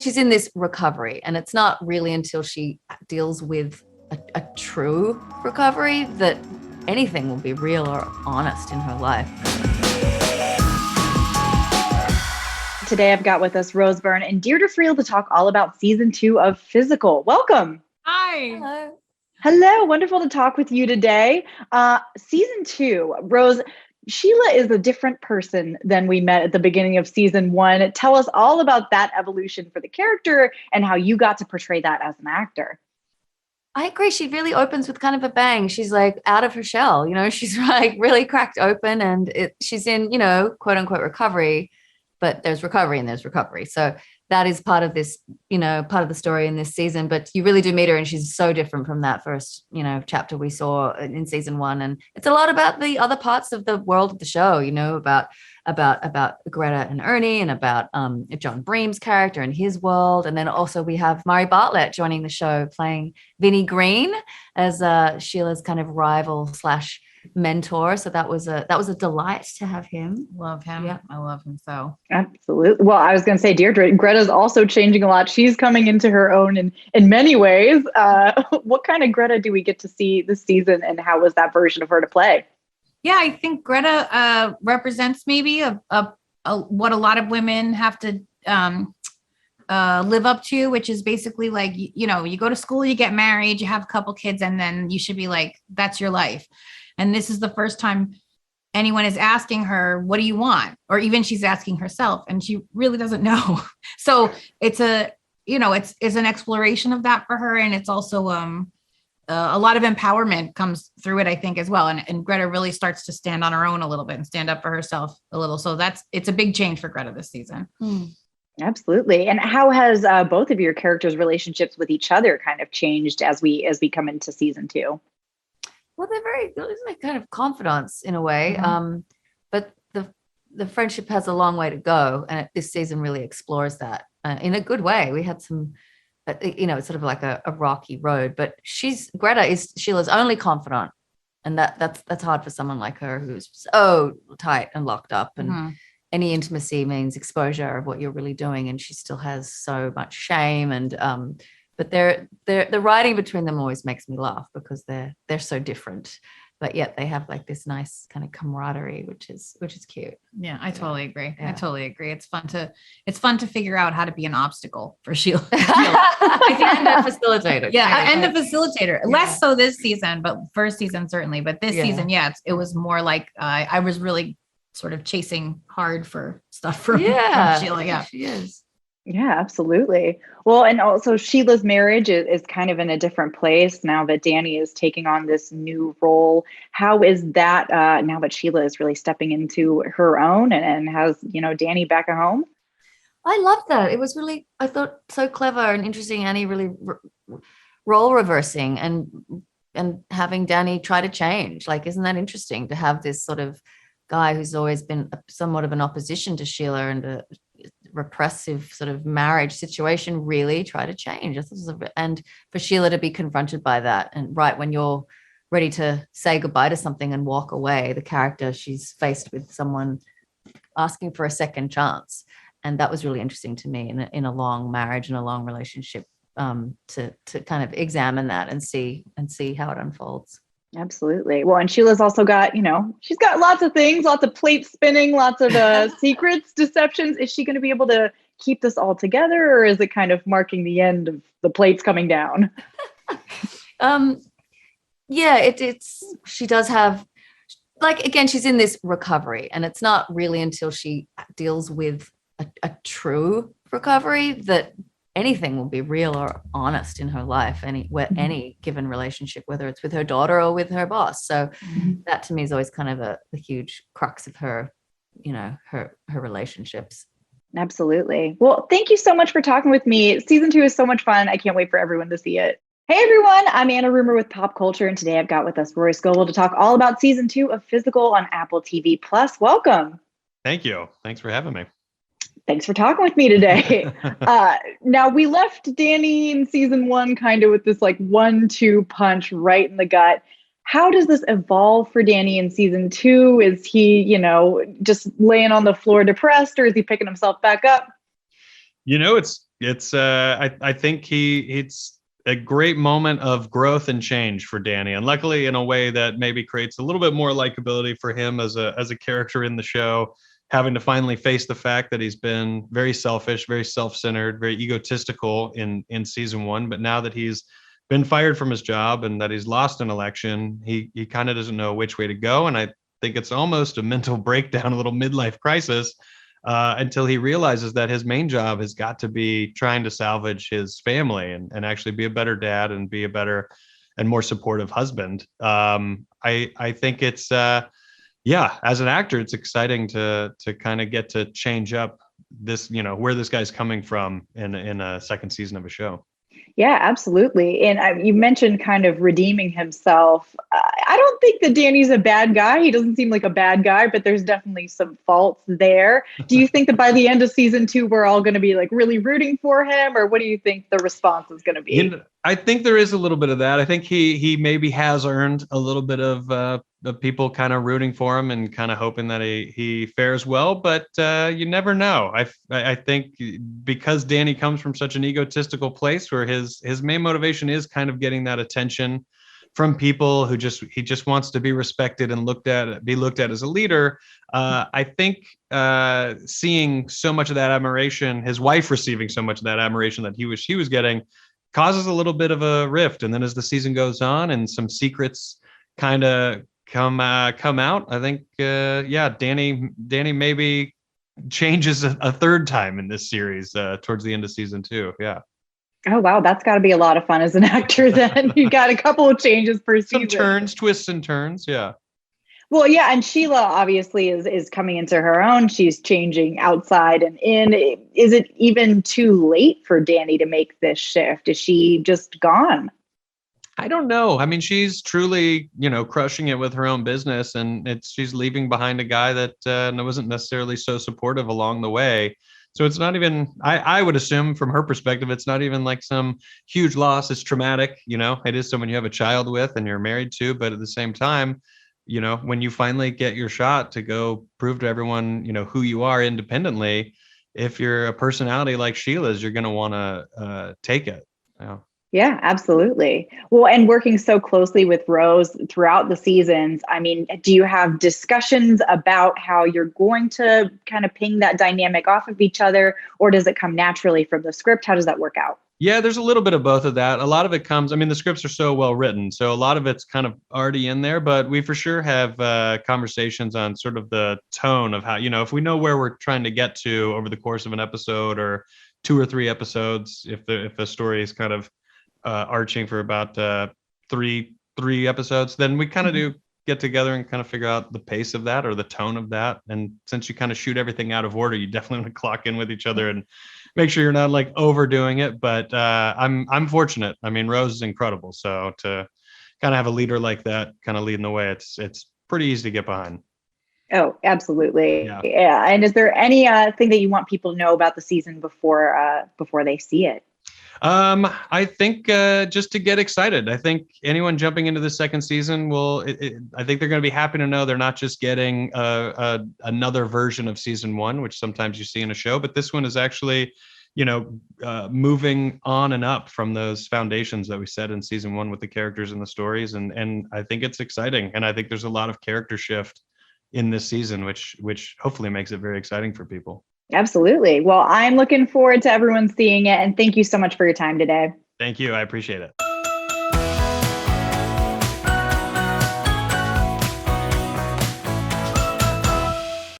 she's in this recovery, and it's not really until she deals with a true recovery that anything will be real or honest in her life. Today I've got with us Rose Byrne and Diedre Friel to talk all about season 2 of Physical. Welcome. Hi. Hello. Hello. Wonderful to talk with you today. Season 2, Rose, Sheila is a different person than we met at the beginning of season 1. Tell us all about that evolution for the character and how you got to portray that as an actor. I agree. She really opens with kind of a bang. She's like out of her shell, she's like really cracked open, and she's in, quote unquote recovery, but there's recovery and there's recovery. So that is part of this, part of the story in this season, but you really do meet her, and she's so different from that first, chapter we saw in season 1. And it's a lot about the other parts of the world of the show, about Greta and Ernie, and about John Bream's character and his world. And then also we have Murray Bartlett joining the show, playing Vinnie Green as Sheila's kind of rival / mentor. So that was a delight to have him. Love him. Yeah. I love him so. Absolutely. Well, I was going to say, Diedre, Greta's also changing a lot. She's coming into her own in many ways. What kind of Greta do we get to see this season, and how was that version of her to play? Yeah, I think Greta represents maybe what a lot of women have to live up to, which is basically like, you go to school, you get married, you have a couple kids, and then you should be like, that's your life. And this is the first time anyone is asking her, what do you want? Or even she's asking herself, and she really doesn't know. So it's it's an exploration of that for her. And it's also a lot of empowerment comes through it, I think, as well. And Greta really starts to stand on her own a little bit and stand up for herself a little. So it's a big change for Greta this season. Absolutely. And how has both of your characters' relationships with each other kind of changed as we come into season 2? Well, they're like kind of confidants in a way. Mm-hmm. But the friendship has a long way to go. And this season really explores that in a good way. We had some, it's sort of like a rocky road, but Greta is Sheila's only confidant. And that's hard for someone like her, who's so tight and locked up, and any intimacy means exposure of what you're really doing. And she still has so much shame, and, but the writing between them always makes me laugh because they're so different, but yet they have like this nice kind of camaraderie, which is cute. Yeah, I totally agree. Yeah. I totally agree. It's fun to figure out how to be an obstacle for Sheila. I think and a facilitator. Yeah, and a facilitator. Yeah. Less so this season, but first season certainly. But this season, it was more like I was really sort of chasing hard for stuff from Sheila. Yeah, she is. Yeah, absolutely. Well, and also Sheila's marriage is kind of in a different place now that Danny is taking on this new role. How is that now that Sheila is really stepping into her own and has, Danny back at home? I love that. It was really, I thought, so clever and interesting. Annie really role reversing and having Danny try to change. Like, isn't that interesting to have this sort of guy who's always been somewhat of an opposition to Sheila and a repressive sort of marriage situation really try to change. And for Sheila to be confronted by that, and right when you're ready to say goodbye to something and walk away, the character, she's faced with someone asking for a second chance. And that was really interesting to me in a long marriage and a long relationship, to kind of examine that and see how it unfolds. Absolutely. Well, and Sheila's also got, she's got lots of things, lots of plate spinning, lots of secrets, deceptions. Is she going to be able to keep this all together, or is it kind of marking the end of the plates coming down? She does have, like, again, she's in this recovery, and it's not really until she deals with a true recovery that anything will be real or honest in her life, any given relationship, whether it's with her daughter or with her boss. So that to me is always kind of the huge crux of her, her relationships. Absolutely. Well, thank you so much for talking with me. Season 2 is so much fun. I can't wait for everyone to see it. Hey everyone, I'm Anna Rumor with PopCulture, and today I've got with us Rory Scovel to talk all about season 2 of Physical on Apple TV+. Welcome. Thank you. Thanks for having me. Thanks for talking with me today. Now, we left Danny in season 1 kind of with this like 1-2 punch right in the gut. How does this evolve for Danny in season 2? Is he, just laying on the floor depressed, or is he picking himself back up? It's I think it's a great moment of growth and change for Danny, and luckily in a way that maybe creates a little bit more likability for him as a character in the show, having to finally face the fact that he's been very selfish, very self-centered, very egotistical in season 1. But now that he's been fired from his job and that he's lost an election, he kind of doesn't know which way to go. And I think it's almost a mental breakdown, a little midlife crisis, until he realizes that his main job has got to be trying to salvage his family and actually be a better dad and be a better and more supportive husband. I think it's, as an actor, it's exciting to kind of get to change up this, where this guy's coming from in a second season of a show. Yeah, absolutely. And you mentioned kind of redeeming himself. I don't think that Danny's a bad guy. He doesn't seem like a bad guy, but there's definitely some faults there. Do you think that by the end of season 2, we're all going to be like really rooting for him? Or what do you think the response is going to be? I think there is a little bit of that. I think he maybe has earned a little bit of the people kind of rooting for him and kind of hoping that he fares well, but you never know. I think because Danny comes from such an egotistical place where his main motivation is kind of getting that attention from people who he just wants to be respected and be looked at as a leader. I think seeing so much of that admiration, his wife receiving so much of that admiration that she was getting, causes a little bit of a rift. And then as the season goes on and some secrets kind of come out, I think Danny maybe changes a third time in this series towards the end of season 2. Yeah. Oh wow, that's got to be a lot of fun as an actor. Then you got a couple of changes per season. Some twists and turns. Yeah. Well, yeah, and Sheila obviously is coming into her own. She's changing outside and in. Is it even too late for Danny to make this shift? Is she just gone? I don't know. I mean, she's truly, crushing it with her own business, and she's leaving behind a guy that wasn't necessarily so supportive along the way. So it's not even, I would assume from her perspective, it's not even like some huge loss. It's traumatic. It is someone you have a child with and you're married to, but at the same time, when you finally get your shot to go prove to everyone, who you are independently, if you're a personality like Sheila's, you're going to want to take it. Yeah, absolutely. Well, and working so closely with Rose throughout the seasons, I mean, do you have discussions about how you're going to kind of ping that dynamic off of each other, or does it come naturally from the script? How does that work out? Yeah, there's a little bit of both of that. A lot of it comes, the scripts are so well written, so a lot of it's kind of already in there, but we for sure have conversations on sort of the tone of how, if we know where we're trying to get to over the course of an episode or 2 or 3 episodes, if the story is kind of arching for about three episodes, then we kind of do get together and kind of figure out the pace of that or the tone of that. And since you kind of shoot everything out of order, you definitely want to clock in with each other and make sure you're not like overdoing it. But I'm fortunate. Rose is incredible. So to kind of have a leader like that kind of leading the way, it's pretty easy to get behind. Oh, absolutely. Yeah. And is there any thing that you want people to know about the season before they see it? I think just to get excited. I think anyone jumping into the second season I think they're going to be happy to know they're not just getting another version of season 1, which sometimes you see in a show, but this one is actually, moving on and up from those foundations that we set in season 1 with the characters and the stories. And I think it's exciting. And I think there's a lot of character shift in this season, which hopefully makes it very exciting for people. Absolutely. Well, I'm looking forward to everyone seeing it. And thank you so much for your time today. Thank you. I appreciate it.